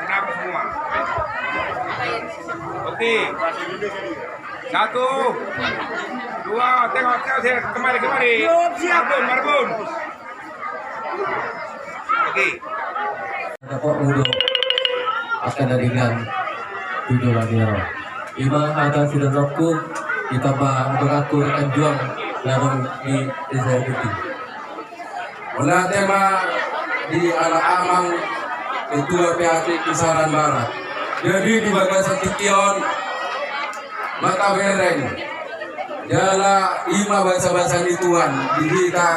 Kenapa semua? Oke. 1, 2, tengok kemari. Marbun. Oke. Dapat mudah akan dadikan video lagi ya. Ima ada sudah roku ditambah beraku rekan juang larang di desa itu. Mula tema di anak amang ketua PAT Kisaran Barat. Jadi di Bagasan Tikion mata bereng jala ima bahasa-bahasa ituan di kita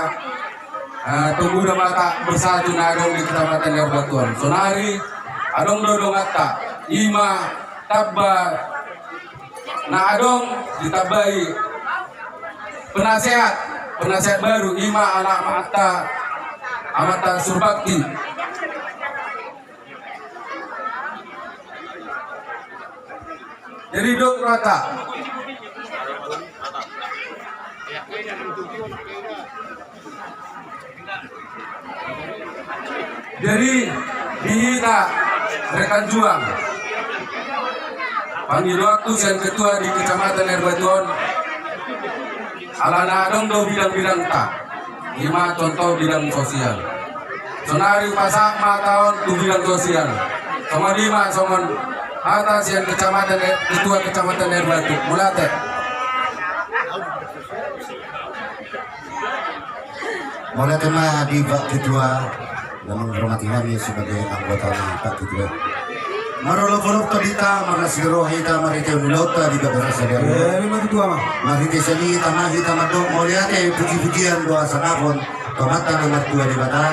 pemuda mata bersatu nadong di Kecamatan Erbatuan. Sonari adong dodong atta ima tabba na adong ditabai penasehat baru ima anak amata surbakti. Jadi dok rata. Jadi dihina rekan juang. Panggil waktu sen ketua di Kecamatan Erbatuan. Alana adong do bidang-bidang tak. 5 contoh bidang sosial. Sonari pasak tahun tu bidang sosial. Sama 5 somon atas yang ketua Kecamatan Erbatu. Mulate. Mulate mah di Pak Ketua dan menghormati kami sebagai anggota Pak Ketua. Marolo-polo tadita marasiro hita marite unilota di Bagara Sadari. Memang itu mah. Marite seni tanah hita madok moliate puji-pujian doa sanapon tomata nomor 2 di bata.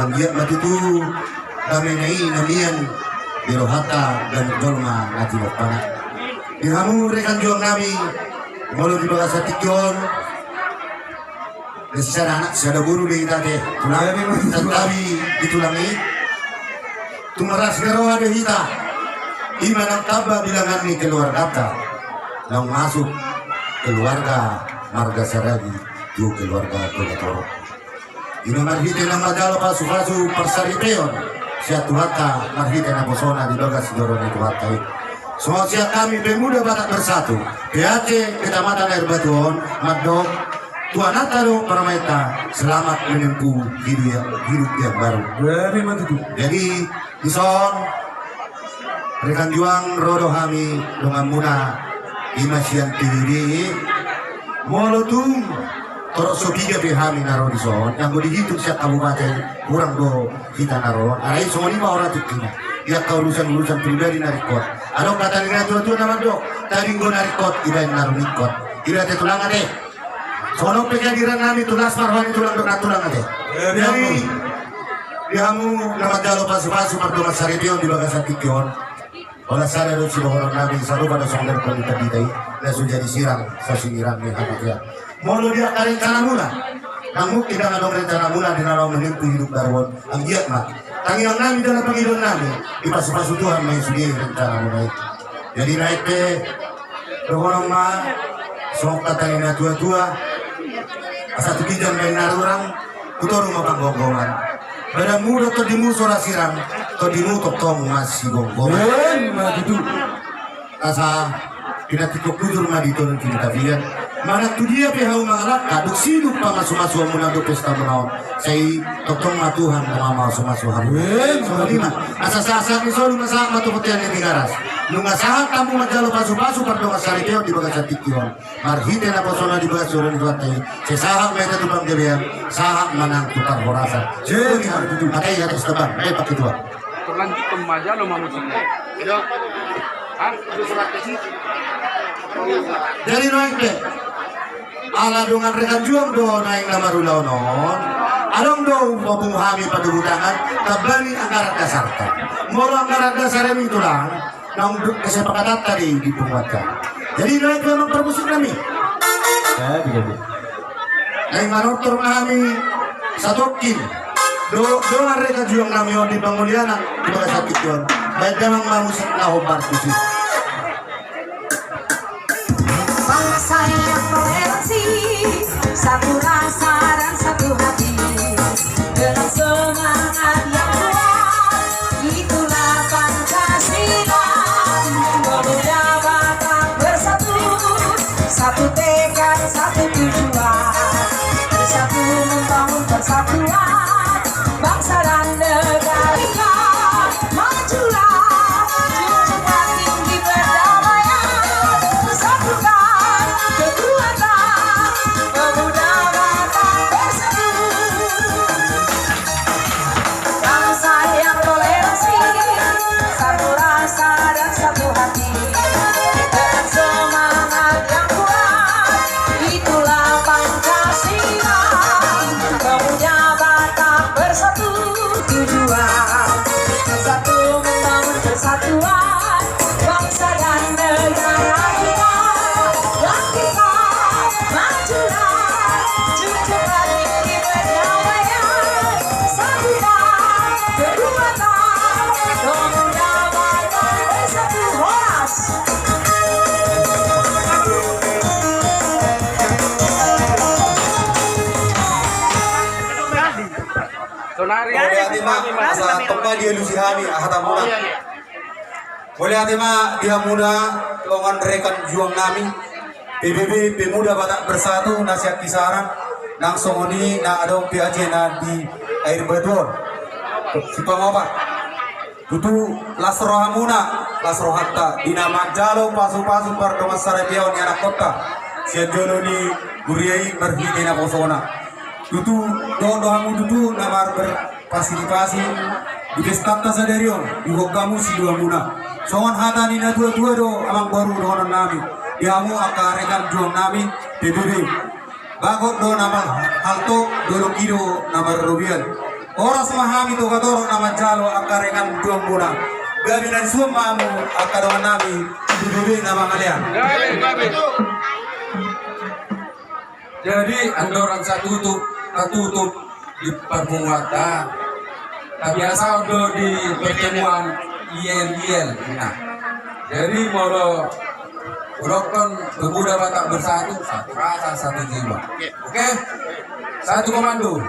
Ambiat matutu kami nai namian birohata dan dolma nati bapana. Dihamu rekan juang kami molo di Bagara Tikion. Secara anak secara guru di kita deh. Tetapi ditulangi. Tumaras garo ada hita. Imanang taba bilangan ni keluarga ta. Nang masuk keluarga marga Saragi tu keluarga Togatoro. Ina marhite na madalo pasu persariteon. Siya tuhata marhite na bosona di Bagas Doro ni tuhata. Semua siap kami pemuda Batak Bersatu. PAT Kecamatan Erbatuan Madok Tuan Natalo Paramaita selamat menempuh hidup yang baru. Jadi ison rekan juang rodo kami dengan muna imasian tinggi molotung terus tiga kami naro di son yang boleh hidup siap kabupaten kurang do kita naro arai semua 5 orang tukina ya kau urusan pribadi narikot ada kata dengan tua nama dok tadi go narikot ibain naro nikot ira tulang ade sono pekadiran kami tulas marwani tulang ade jadi dihamu nama jalo pasu-pasu pardoma saripion di Bagasan Tikion. Olah sada do silo orang nabi saru pada songder kualitas ditai langsung jadi sirang sasingiran ni hamat ya. Molo dia rencana mula. Namun tidak ada rencana mula di dalam menempuh hidup darwon. Anggiat mah. Tangi yang nami dalam panggilan nami di pasu-pasu Tuhan main sudi rencana mula itu. Jadi naik ke dohorong mah sok katanya tua-tua. Asal tukijan main narurang kutor rumah panggogongan. Pada muda tadimu sora sirang, tadimu totong masih gonggongan. Gitu. Asa tidak tikuk kudur madi turun kita lihat. Mana tu dia pihau mengalak kaduk sidup pangasuh-masuh munado pesta menaon. Saya totong matuhan nama masuh-masuh hamu. Lima. Asa-asa ni solu masak matu putihan yang digaras. Nunga sahat kamu majalo pasu-pasu pardonga saripeo di Bagasan Tikion. Marhite na posona di Bagasan Tuatai. Sesahak mereka tupang gebean, sahak manang tukar horasa. Jadi hari itu pakai atas tebang, Pak Ketua. Terlanjut ke majalo mamusiknya. Iya. Ah, itu surat kecil. Dari naik deh. Ala dengan rekan juang do naik nama rulaunon. Along do mabung hami pada butangan tabani anggaran dasar. Moro anggaran dasar ini tulang. Nang kesepakatan tadi dibuatkan. Jadi naik memang permusik kami. Naik manotor kami satokin. Doa mereka juang kami di Banguliana di Bagasan Tikion. Baik memang musik nahobar kusik. Bangsa yang toleransi, satu rasa dan satu hati, dengan semangat yang kuat kita persatuan bangsa dan negara kita. Dan kita majulah, junjungan tinggi perdamaian. Satukan kekuatan, pemuda bangsa bersatu horas. Sonari. Boleh atima asa topna dia lusihani ahata muna. Boleh atima dia muda longan rekan juang nami. PBB Pemuda Batak Bersatu nasihat kisaran nang songoni na adong piaje na di air bedor. Sipangoba. Tutu lasrohamuna lasrohatta dinama jalo pasu-pasu pardomas sarapiaw ni anak kota. Sian jolo ni guriai berhiti na posona. Tutu dohamu tutu namar berpartisipasi di pesta sadarion juga kamu si dua muna. Songon hata ni na dua do amang baru dohonan nami. Diamu akarekan juang nami PBB. Bagot do nama halto dolo kido nama rubian. Oras mahami to katoro nama jalo akarekan juang muna. Gabi dan suamamu akadoan nami PBB nama kalian. Jadi andoran satu tutup di permuatan. Biasa udah di pertemuan IL. Nah, jadi mau Rokon Pemuda Batak Bersatu, satu rasa, satu jiwa. Oke? Satu komando.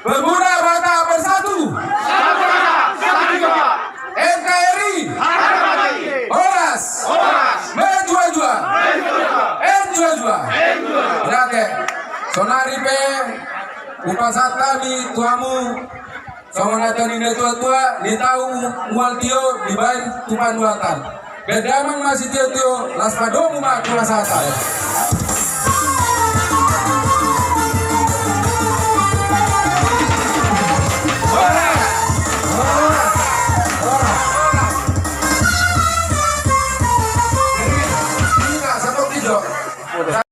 Pemuda Batak Bersatu. Satu rasa, satu jiwa. NKRI. Horas. Menjua-jua. Enjua-jua. Berarti sonari pe upasata ni tuamu sama natani ni tua-tua ni tahu mual tio di bain tupan duatan. Bedamang masih tio-tio las padomu mak kulasata.